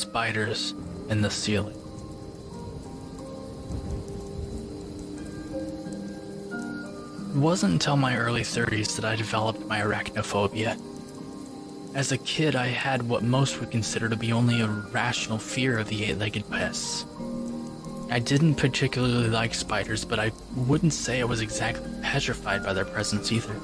spiders in the ceiling. It wasn't until my early 30s that I developed my arachnophobia. As a kid, I had what most would consider to be only a rational fear of the eight-legged pests. I didn't particularly like spiders, but I wouldn't say I was exactly petrified by their presence either.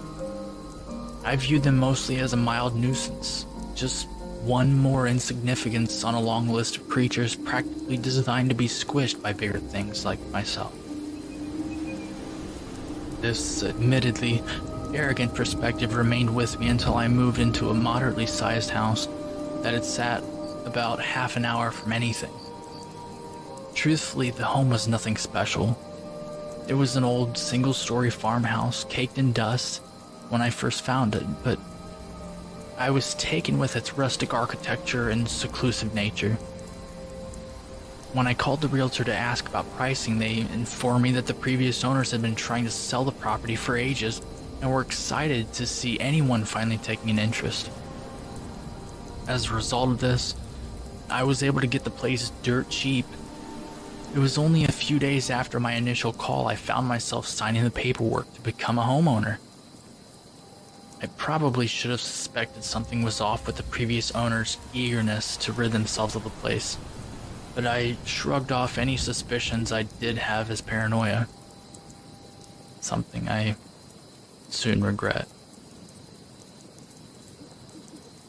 I viewed them mostly as a mild nuisance, just one more insignificance on a long list of creatures practically designed to be squished by bigger things like myself. This admittedly arrogant perspective remained with me until I moved into a moderately sized house that had sat about half an hour from anything. Truthfully, the home was nothing special. It was an old single-story farmhouse caked in dust when I first found it, but I was taken with its rustic architecture and seclusive nature. When I called the realtor to ask about pricing, they informed me that the previous owners had been trying to sell the property for ages and were excited to see anyone finally taking an interest. As a result of this, I was able to get the place dirt cheap. It was only a few days after my initial call I found myself signing the paperwork to become a homeowner. I probably should have suspected something was off with the previous owners' eagerness to rid themselves of the place, but I shrugged off any suspicions I did have as paranoia. Something I soon regret.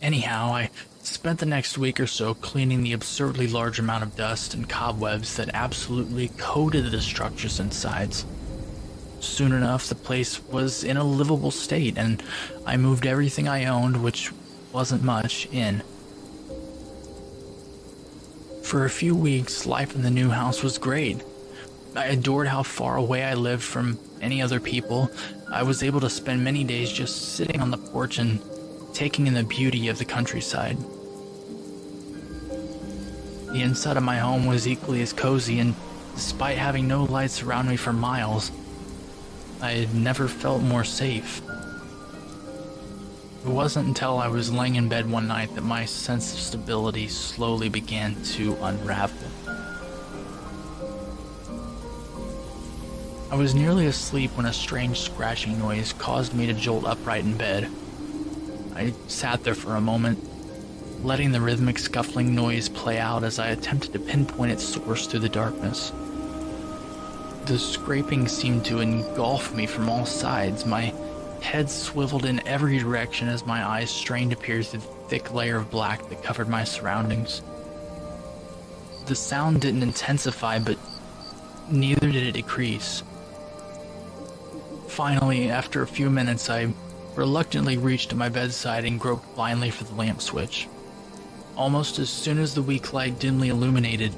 Anyhow, I spent the next week or so cleaning the absurdly large amount of dust and cobwebs that absolutely coated the structure's insides. Soon enough, the place was in a livable state, and I moved everything I owned, which wasn't much, in. For a few weeks, life in the new house was great. I adored how far away I lived from any other people. I was able to spend many days just sitting on the porch and taking in the beauty of the countryside. The inside of my home was equally as cozy, and despite having no lights around me for miles, I had never felt more safe. It wasn't until I was laying in bed one night that my sense of stability slowly began to unravel. I was nearly asleep when a strange scratching noise caused me to jolt upright in bed. I sat there for a moment, letting the rhythmic scuffling noise play out as I attempted to pinpoint its source through the darkness. The scraping seemed to engulf me from all sides. My head swiveled in every direction as my eyes strained to pierce the thick layer of black that covered my surroundings. The sound didn't intensify, but neither did it decrease. Finally, after a few minutes, I reluctantly reached to my bedside and groped blindly for the lamp switch. Almost as soon as the weak light dimly illuminated,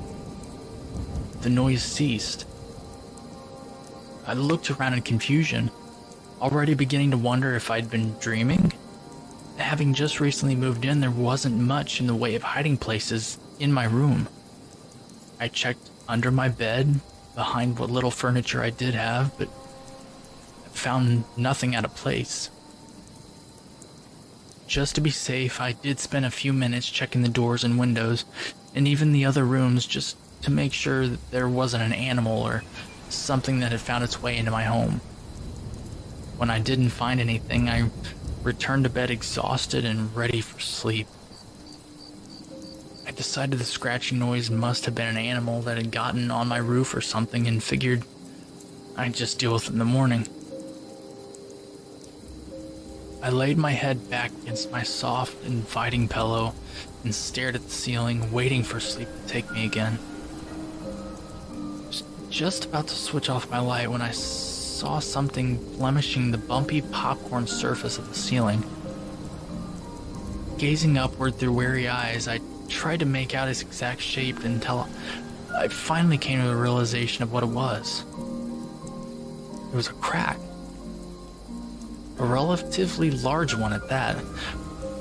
the noise ceased. I looked around in confusion, already beginning to wonder if I'd been dreaming. Having just recently moved in, there wasn't much in the way of hiding places in my room. I checked under my bed, behind what little furniture I did have, but found nothing out of place. Just to be safe, I did spend a few minutes checking the doors and windows, and even the other rooms, just to make sure that there wasn't an animal or something that had found its way into my home. When I didn't find anything, I returned to bed exhausted and ready for sleep. I decided the scratching noise must have been an animal that had gotten on my roof or something, and figured I'd just deal with it in the morning. I laid my head back against my soft, inviting pillow and stared at the ceiling, waiting for sleep to take me again. I was just about to switch off my light when I saw something blemishing the bumpy popcorn surface of the ceiling. Gazing upward through weary eyes, I tried to make out its exact shape until I finally came to the realization of what it was. It was a crack. A relatively large one at that.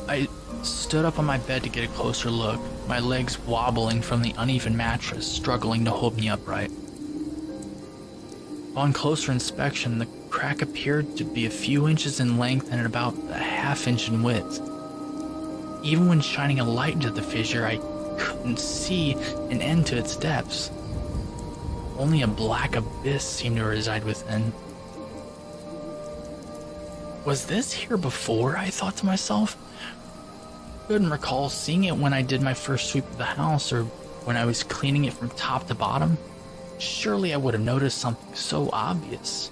I stood up on my bed to get a closer look, my legs wobbling from the uneven mattress, struggling to hold me upright. On closer inspection, the crack appeared to be a few inches in length and about a half inch in width. Even when shining a light into the fissure, I couldn't see an end to its depths. Only a black abyss seemed to reside within. Was this here before? I thought to myself. Couldn't recall seeing it when I did my first sweep of the house or when I was cleaning it from top to bottom. Surely I would have noticed something so obvious.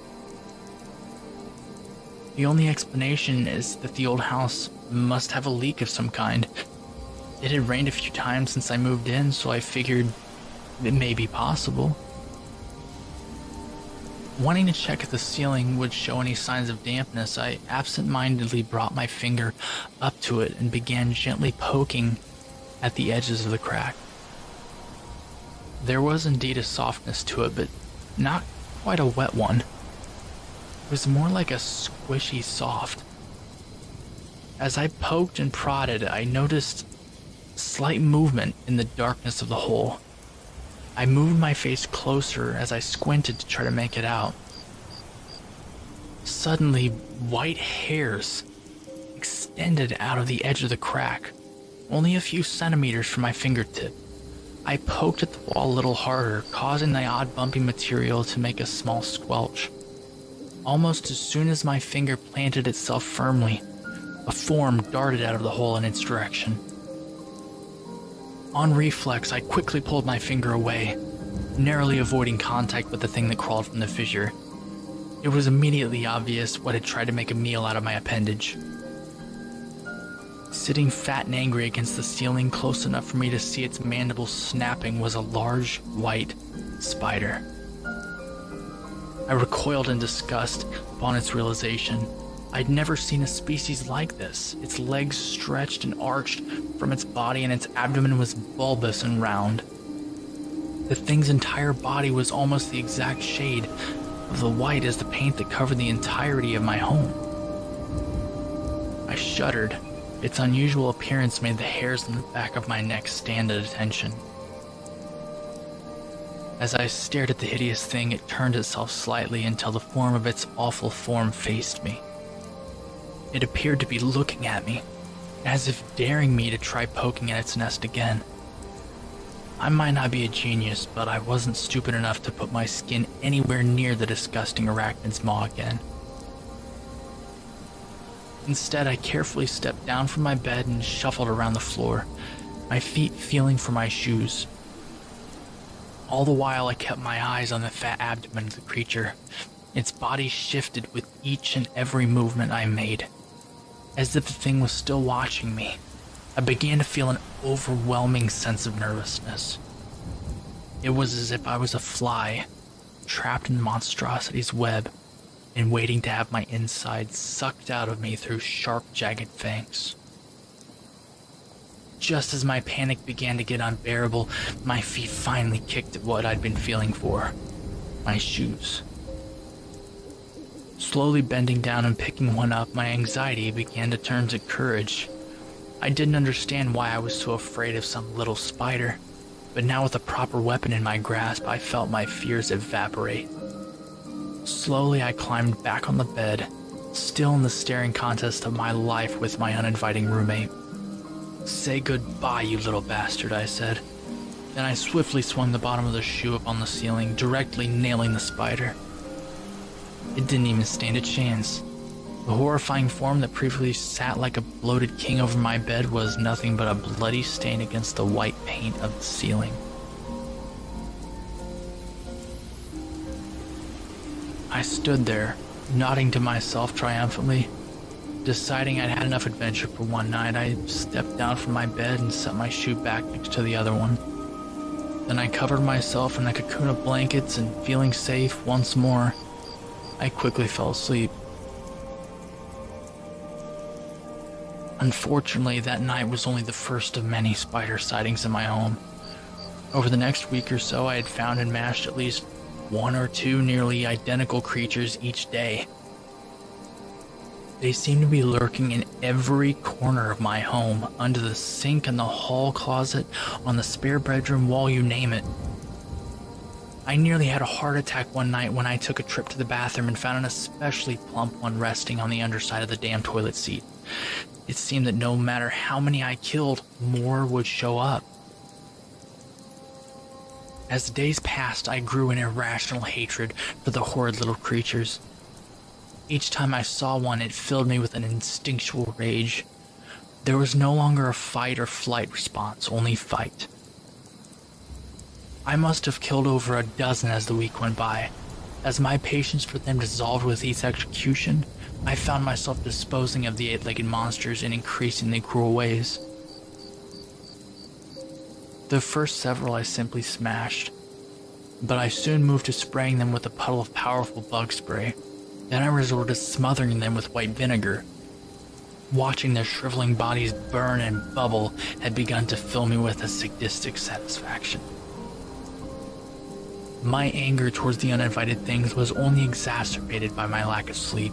The only explanation is that the old house must have a leak of some kind. It had rained a few times since I moved in, so I figured it may be possible. Wanting to check if the ceiling would show any signs of dampness, I absent-mindedly brought my finger up to it and began gently poking at the edges of the crack. There was indeed a softness to it, but not quite a wet one. It was more like a squishy soft. As I poked and prodded, I noticed slight movement in the darkness of the hole. I moved my face closer as I squinted to try to make it out. Suddenly, white hairs extended out of the edge of the crack, only a few centimeters from my fingertip. I poked at the wall a little harder, causing the odd bumpy material to make a small squelch. Almost as soon as my finger planted itself firmly, a form darted out of the hole in its direction. On reflex, I quickly pulled my finger away, narrowly avoiding contact with the thing that crawled from the fissure. It was immediately obvious what had tried to make a meal out of my appendage. Sitting fat and angry against the ceiling, close enough for me to see its mandibles snapping, was a large, white spider. I recoiled in disgust upon its realization. I'd never seen a species like this. Its legs stretched and arched from its body, and its abdomen was bulbous and round. The thing's entire body was almost the exact shade of the white as the paint that covered the entirety of my home. I shuddered. Its unusual appearance made the hairs on the back of my neck stand at attention. As I stared at the hideous thing, it turned itself slightly until the form of its awful form faced me. It appeared to be looking at me, as if daring me to try poking at its nest again. I might not be a genius, but I wasn't stupid enough to put my skin anywhere near the disgusting arachnid's maw again. Instead, I carefully stepped down from my bed and shuffled around the floor, my feet feeling for my shoes. All the while, I kept my eyes on the fat abdomen of the creature. Its body shifted with each and every movement I made, as if the thing was still watching me. I began to feel an overwhelming sense of nervousness. It was as if I was a fly, trapped in the monstrosity's web, and waiting to have my insides sucked out of me through sharp, jagged fangs. Just as my panic began to get unbearable, my feet finally kicked at what I'd been feeling for: my shoes. Slowly bending down and picking one up, my anxiety began to turn to courage. I didn't understand why I was so afraid of some little spider, but now with a proper weapon in my grasp, I felt my fears evaporate. Slowly, I climbed back on the bed, still in the staring contest of my life with my uninviting roommate. "Say goodbye, you little bastard," I said. Then I swiftly swung the bottom of the shoe up on the ceiling, directly nailing the spider. It didn't even stand a chance. The horrifying form that previously sat like a bloated king over my bed was nothing but a bloody stain against the white paint of the ceiling. I stood there, nodding to myself triumphantly. Deciding I'd had enough adventure for one night, I stepped down from my bed and set my shoe back next to the other one. Then I covered myself in a cocoon of blankets, and feeling safe once more, I quickly fell asleep. Unfortunately, that night was only the first of many spider sightings in my home. Over the next week or so, I had found and mashed at least one or two nearly identical creatures each day. They seemed to be lurking in every corner of my home, under the sink in the hall closet, on the spare bedroom wall, you name it. I nearly had a heart attack one night when I took a trip to the bathroom and found an especially plump one resting on the underside of the damn toilet seat. It seemed that no matter how many I killed, more would show up. As the days passed, I grew an irrational hatred for the horrid little creatures. Each time I saw one, it filled me with an instinctual rage. There was no longer a fight or flight response, only fight. I must have killed over a dozen as the week went by. As my patience for them dissolved with each execution, I found myself disposing of the eight-legged monsters in increasingly cruel ways. The first several I simply smashed, but I soon moved to spraying them with a puddle of powerful bug spray. Then I resorted to smothering them with white vinegar. Watching their shriveling bodies burn and bubble had begun to fill me with a sadistic satisfaction. My anger towards the uninvited things was only exacerbated by my lack of sleep.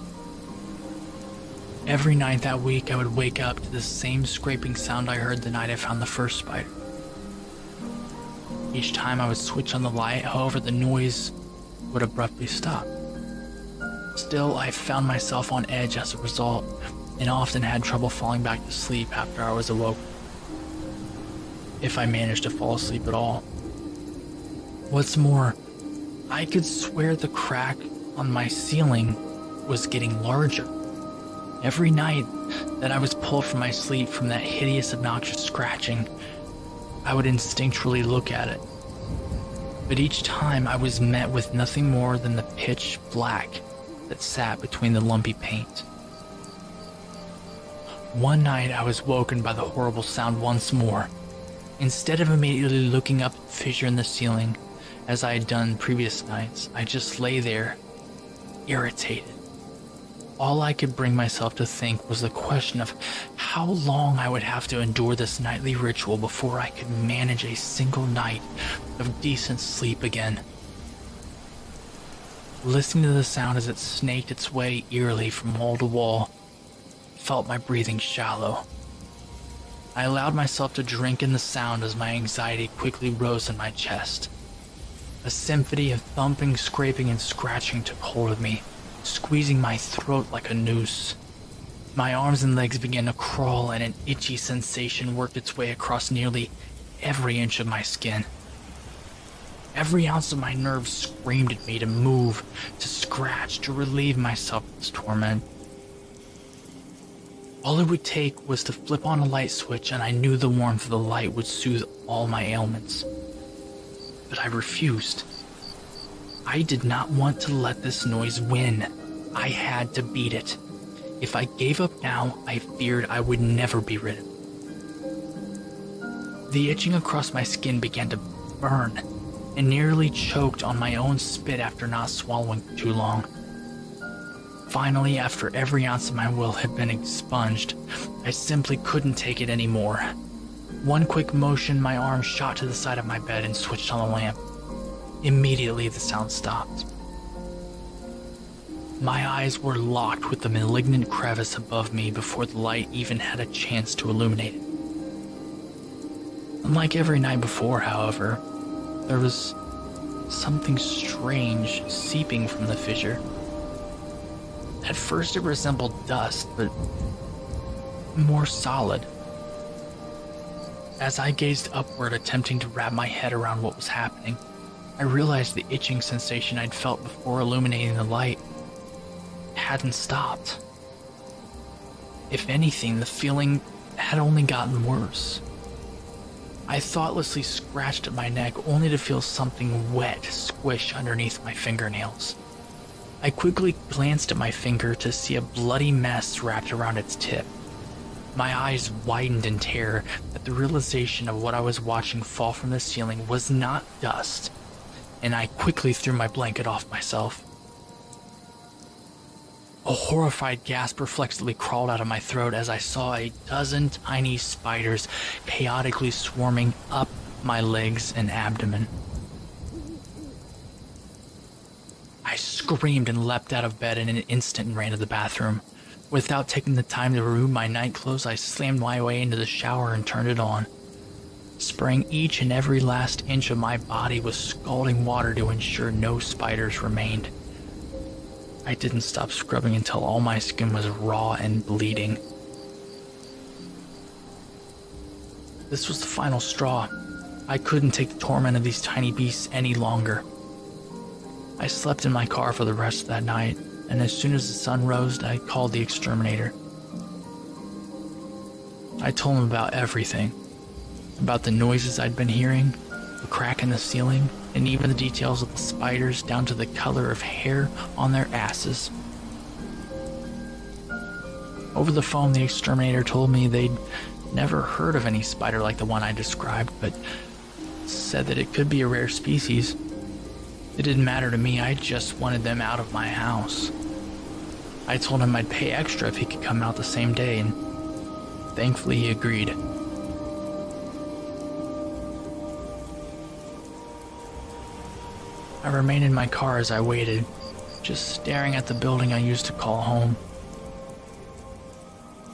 Every night that week I would wake up to the same scraping sound I heard the night I found the first spider. Each time I would switch on the light, however, the noise would abruptly stop. Still, I found myself on edge as a result, and often had trouble falling back to sleep after I was awoke, if I managed to fall asleep at all. What's more, I could swear the crack on my ceiling was getting larger. Every night that I was pulled from my sleep from that hideous, obnoxious scratching, I would instinctually look at it. But each time I was met with nothing more than the pitch black that sat between the lumpy paint. One night I was woken by the horrible sound once more. Instead of immediately looking up at the fissure in the ceiling, as I had done previous nights, I just lay there, irritated. All I could bring myself to think was the question of how long I would have to endure this nightly ritual before I could manage a single night of decent sleep again. Listening to the sound as it snaked its way eerily from wall to wall, felt my breathing shallow. I allowed myself to drink in the sound as my anxiety quickly rose in my chest. A symphony of thumping, scraping, and scratching took hold of me, squeezing my throat like a noose. My arms and legs began to crawl, and an itchy sensation worked its way across nearly every inch of my skin. Every ounce of my nerves screamed at me to move, to scratch, to relieve myself of this torment. All it would take was to flip on a light switch, and I knew the warmth of the light would soothe all my ailments. But I refused. I did not want to let this noise win. I had to beat it. If I gave up now, I feared I would never be rid of it. The itching across my skin began to burn, and nearly choked on my own spit after not swallowing for too long. Finally, after every ounce of my will had been expunged, I simply couldn't take it anymore. One quick motion, my arm shot to the side of my bed and switched on the lamp. Immediately, the sound stopped. My eyes were locked with the malignant crevice above me before the light even had a chance to illuminate it. Unlike every night before, however, there was something strange seeping from the fissure. At first it resembled dust, but more solid. As I gazed upward, attempting to wrap my head around what was happening, I realized the itching sensation I'd felt before illuminating the light hadn't stopped. If anything, the feeling had only gotten worse. I thoughtlessly scratched at my neck only to feel something wet squish underneath my fingernails. I quickly glanced at my finger to see a bloody mess wrapped around its tip. My eyes widened in terror at the realization of what I was watching fall from the ceiling was not dust, and I quickly threw my blanket off myself. A horrified gasp reflexively crawled out of my throat as I saw a dozen tiny spiders chaotically swarming up my legs and abdomen. I screamed and leapt out of bed in an instant and ran to the bathroom. Without taking the time to remove my night clothes, I slammed my way into the shower and turned it on, spraying each and every last inch of my body with scalding water to ensure no spiders remained. I didn't stop scrubbing until all my skin was raw and bleeding. This was the final straw. I couldn't take the torment of these tiny beasts any longer. I slept in my car for the rest of that night, and as soon as the sun rose, I called the exterminator. I told him about everything. About the noises I'd been hearing, the crack in the ceiling, and even the details of the spiders down to the color of hair on their asses. Over the phone, the exterminator told me they'd never heard of any spider like the one I described, but said that it could be a rare species. It didn't matter to me, I just wanted them out of my house. I told him I'd pay extra if he could come out the same day, and thankfully he agreed. I remained in my car as I waited, just staring at the building I used to call home.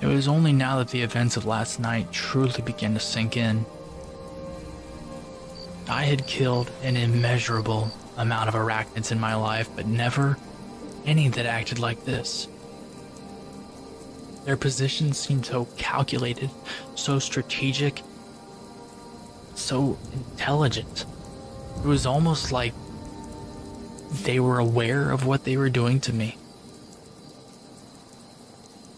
It was only now that the events of last night truly began to sink in. I had killed an immeasurable amount of arachnids in my life, but never any that acted like this. Their positions seemed so calculated, so strategic, so intelligent. It was almost like they were aware of what they were doing to me.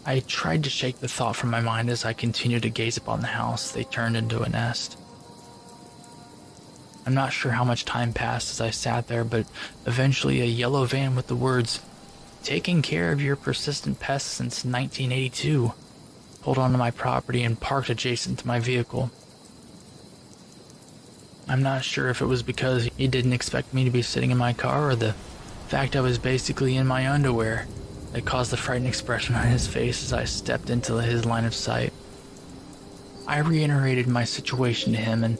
I tried to shake the thought from my mind as I continued to gaze upon the house they turned into a nest. I'm not sure how much time passed as I sat there, but eventually a yellow van with the words, "Taking care of your persistent pests since 1982, pulled onto my property and parked adjacent to my vehicle. I'm not sure if it was because he didn't expect me to be sitting in my car or the fact I was basically in my underwear that caused the frightened expression on his face as I stepped into his line of sight. I reiterated my situation to him, and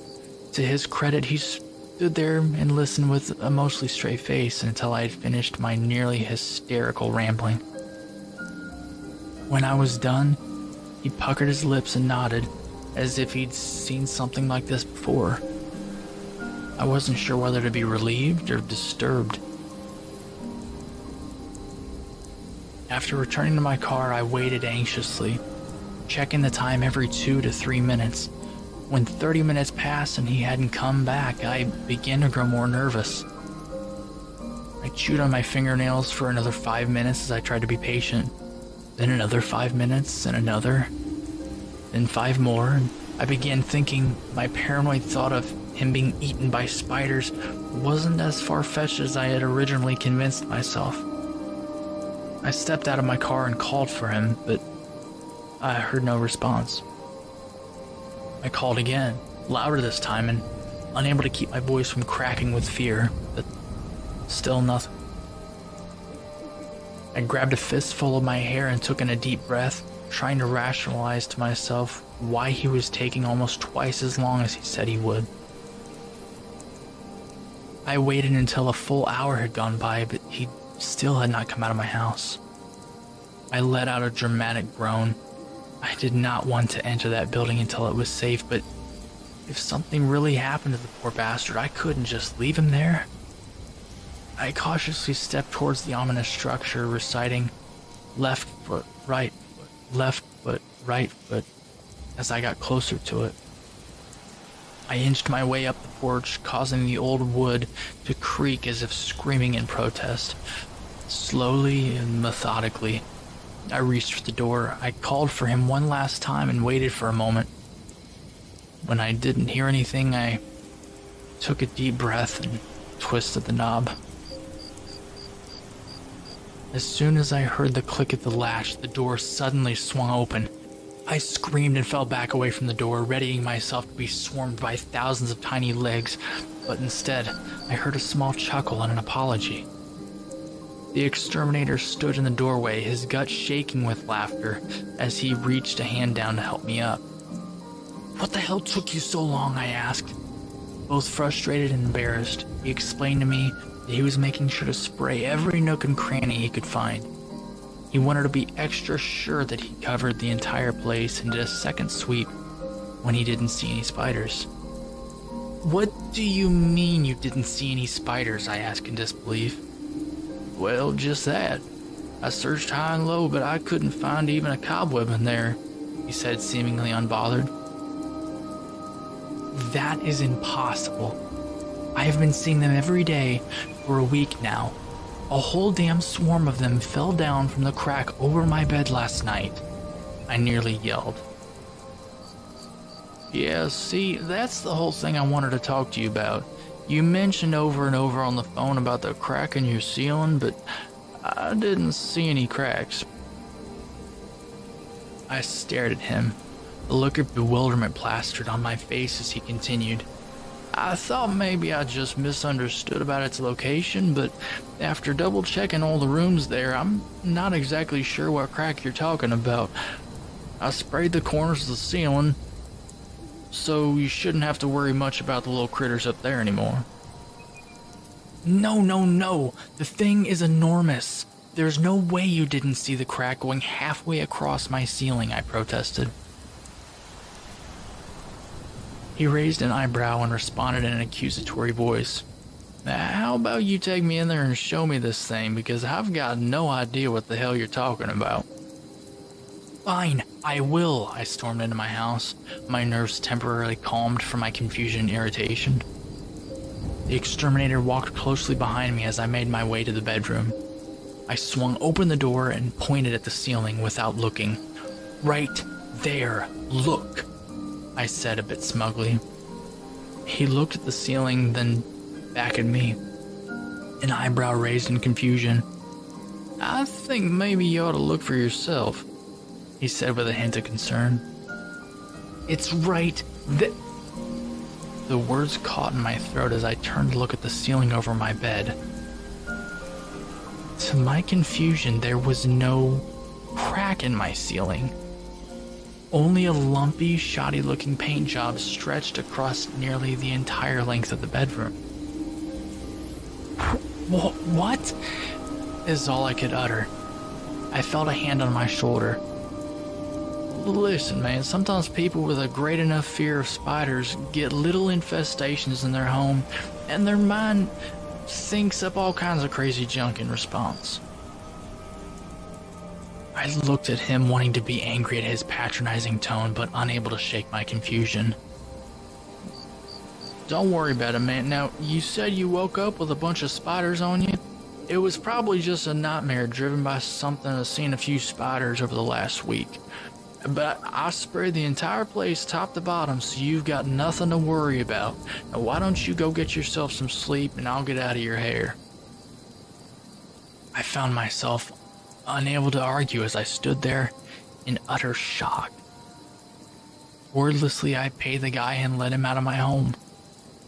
to his credit, he stood there and listened with a mostly straight face until I had finished my nearly hysterical rambling. When I was done, he puckered his lips and nodded, as if he'd seen something like this before. I wasn't sure whether to be relieved or disturbed. After returning to my car, I waited anxiously, checking the time every 2 to 3 minutes. When 30 minutes passed and he hadn't come back, I began to grow more nervous. I chewed on my fingernails for another 5 minutes as I tried to be patient. Then another 5 minutes, and another. Then 5 more, and I began thinking my paranoid thought of him being eaten by spiders wasn't as far-fetched as I had originally convinced myself. I stepped out of my car and called for him, but I heard no response. I called again, louder this time, and unable to keep my voice from cracking with fear, but still nothing. I grabbed a fistful of my hair and took in a deep breath, trying to rationalize to myself why he was taking almost twice as long as he said he would. I waited until a full hour had gone by, but he still had not come out of my house. I let out a dramatic groan. I did not want to enter that building until it was safe, but if something really happened to the poor bastard, I couldn't just leave him there. I cautiously stepped towards the ominous structure, reciting left foot, right foot, left foot, right foot, as I got closer to it. I inched my way up the porch, causing the old wood to creak as if screaming in protest. Slowly and methodically, I reached for the door. I called for him one last time and waited for a moment. When I didn't hear anything, I took a deep breath and twisted the knob. As soon as I heard the click of the latch, the door suddenly swung open. I screamed and fell back away from the door, readying myself to be swarmed by thousands of tiny legs, but instead, I heard a small chuckle and an apology. The exterminator stood in the doorway, his gut shaking with laughter, as he reached a hand down to help me up. "What the hell took you so long?" I asked. Both frustrated and embarrassed, he explained to me that he was making sure to spray every nook and cranny he could find. He wanted to be extra sure that he covered the entire place and did a second sweep when he didn't see any spiders. "What do you mean you didn't see any spiders?" I asked in disbelief. "Well, just that. I searched high and low, but I couldn't find even a cobweb in there," he said, seemingly unbothered. That is impossible. I have been seeing them every day for a week now. A whole damn swarm of them fell down from the crack over my bed last night. I nearly yelled. Yeah, see, that's the whole thing I wanted to talk to you about. You mentioned over and over on the phone about the crack in your ceiling, but I didn't see any cracks. I stared at him, a look of bewilderment plastered on my face as he continued. I thought maybe I just misunderstood about its location, but after double checking all the rooms there, I'm not exactly sure what crack you're talking about. I sprayed the corners of the ceiling, so you shouldn't have to worry much about the little critters up there anymore. No. The thing is enormous. There's no way you didn't see the crack going halfway across my ceiling, I protested. He raised an eyebrow and responded in an accusatory voice. How about you take me in there and show me this thing, because I've got no idea what the hell you're talking about. Fine, I will, I stormed into my house, my nerves temporarily calmed from my confusion and irritation. The exterminator walked closely behind me as I made my way to the bedroom. I swung open the door and pointed at the ceiling without looking. Right there, look, I said a bit smugly. He looked at the ceiling, then back at me, an eyebrow raised in confusion. I think maybe you ought to look for yourself, he said with a hint of concern. It's right there. The words caught in my throat as I turned to look at the ceiling over my bed. To my confusion, there was no crack in my ceiling. Only a lumpy, shoddy-looking paint job stretched across nearly the entire length of the bedroom. What? Is all I could utter. I felt a hand on my shoulder. Listen, man, sometimes people with a great enough fear of spiders get little infestations in their home, and their mind thinks up all kinds of crazy junk in response. I looked at him, wanting to be angry at his patronizing tone, but unable to shake my confusion. Don't worry about it, man. Now, you said you woke up with a bunch of spiders on you? It was probably just a nightmare driven by something that's seen a few spiders over the last week. But I sprayed the entire place top to bottom, so you've got nothing to worry about. Now why don't you go get yourself some sleep and I'll get out of your hair. I found myself unable to argue as I stood there in utter shock. Wordlessly, I paid the guy and let him out of my home.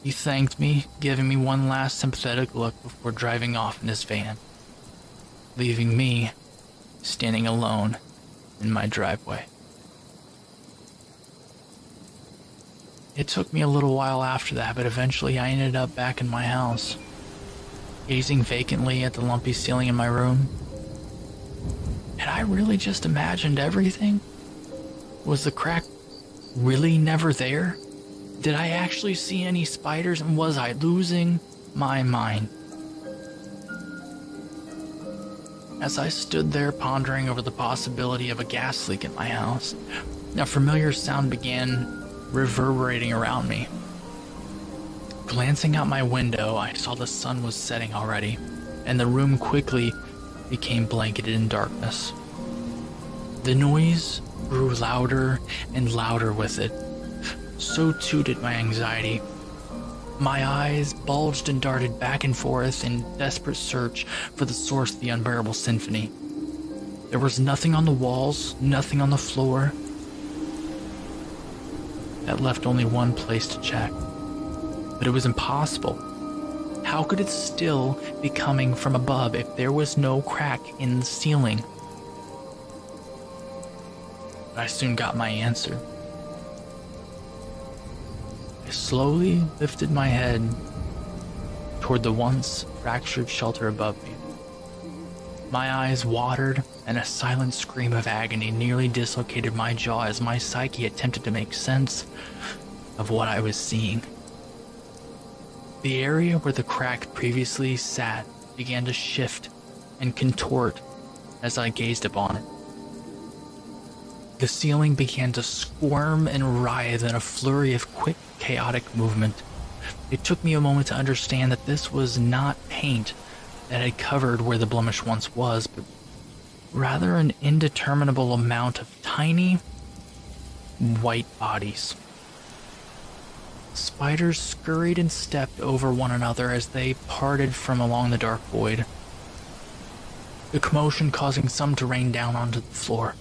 He thanked me, giving me one last sympathetic look before driving off in his van, leaving me standing alone in my driveway. It took me a little while after that, but eventually I ended up back in my house, gazing vacantly at the lumpy ceiling in my room. Had I really just imagined everything? Was the crack really never there? Did I actually see any spiders, and was I losing my mind? As I stood there pondering over the possibility of a gas leak in my house, a familiar sound began reverberating around me. Glancing out my window, I saw the sun was setting already, and the room quickly became blanketed in darkness. The noise grew louder and louder with it. So too did my anxiety. My eyes bulged and darted back and forth in desperate search for the source of the unbearable symphony. There was nothing on the walls, nothing on the floor. That left only one place to check. But it was impossible. How could it still be coming from above if there was no crack in the ceiling? But I soon got my answer. I slowly lifted my head toward the once fractured shelter above me. My eyes watered, and a silent scream of agony nearly dislocated my jaw as my psyche attempted to make sense of what I was seeing. The area where the crack previously sat began to shift and contort as I gazed upon it. The ceiling began to squirm and writhe in a flurry of quick, chaotic movement. It took me a moment to understand that this was not paint that had covered where the blemish once was, but rather an indeterminable amount of tiny, white bodies. Spiders scurried and stepped over one another as they parted from along the dark void, the commotion causing some to rain down onto the floor.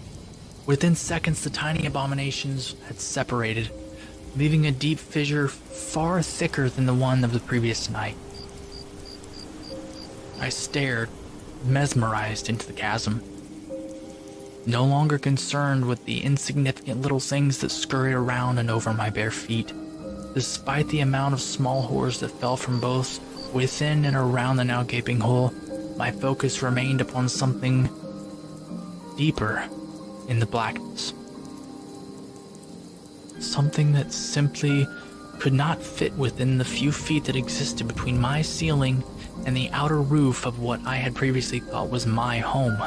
Within seconds, the tiny abominations had separated, leaving a deep fissure far thicker than the one of the previous night. I stared, mesmerized, into the chasm, no longer concerned with the insignificant little things that scurried around and over my bare feet. Despite the amount of small horrors that fell from both within and around the now gaping hole, my focus remained upon something deeper in the blackness. Something that simply could not fit within the few feet that existed between my ceiling and the outer roof of what I had previously thought was my home.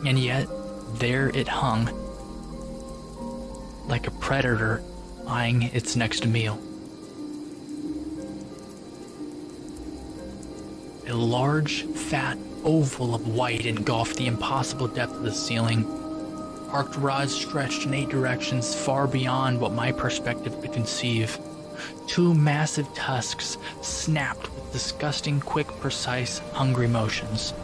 And yet, there it hung, like a predator eyeing its next meal. A large, fat oval of white engulfed the impossible depth of the ceiling. Arced rods stretched in 8 directions far beyond what my perspective could conceive. 2 massive tusks snapped with disgusting, quick, precise, hungry motions.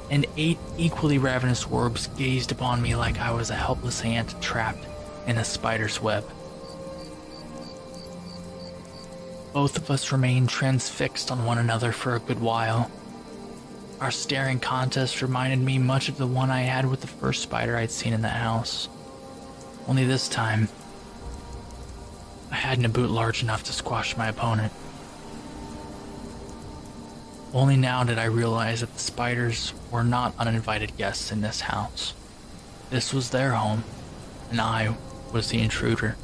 And 8 equally ravenous orbs gazed upon me like I was a helpless ant trapped in a spider's web. Both of us remained transfixed on one another for a good while. Our staring contest reminded me much of the one I had with the first spider I'd seen in the house. Only this time, I hadn't a boot large enough to squash my opponent. Only now did I realize that the spiders were not uninvited guests in this house. This was their home, and I was the intruder.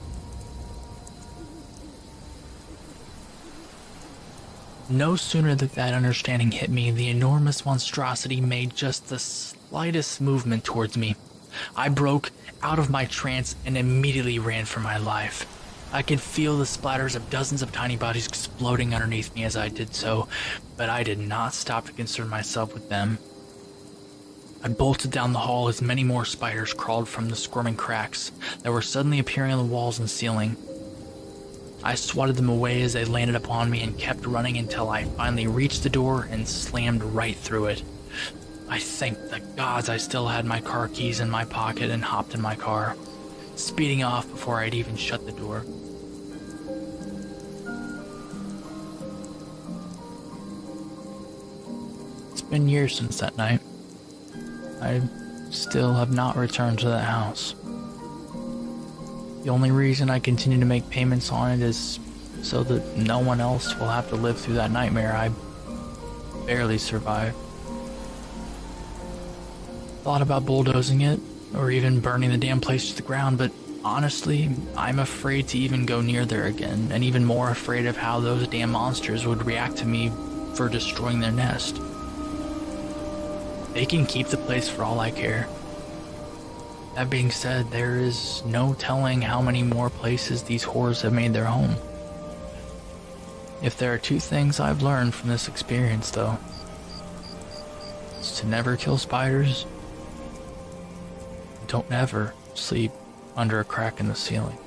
No sooner did that understanding hit me, the enormous monstrosity made just the slightest movement towards me. I broke out of my trance and immediately ran for my life. I could feel the splatters of dozens of tiny bodies exploding underneath me as I did so, but I did not stop to concern myself with them. I bolted down the hall as many more spiders crawled from the squirming cracks that were suddenly appearing on the walls and ceiling. I swatted them away as they landed upon me and kept running until I finally reached the door and slammed right through it. I thanked the gods I still had my car keys in my pocket and hopped in my car, speeding off before I'd even shut the door. It's been years since that night. I still have not returned to the house. The only reason I continue to make payments on it is so that no one else will have to live through that nightmare I barely survived. Thought about bulldozing it, or even burning the damn place to the ground, but honestly, I'm afraid to even go near there again, and even more afraid of how those damn monsters would react to me for destroying their nest. They can keep the place for all I care. That being said, there is no telling how many more places these horrors have made their home. If there are 2 things I've learned from this experience, though, it's to never kill spiders. Don't ever sleep under a crack in the ceiling.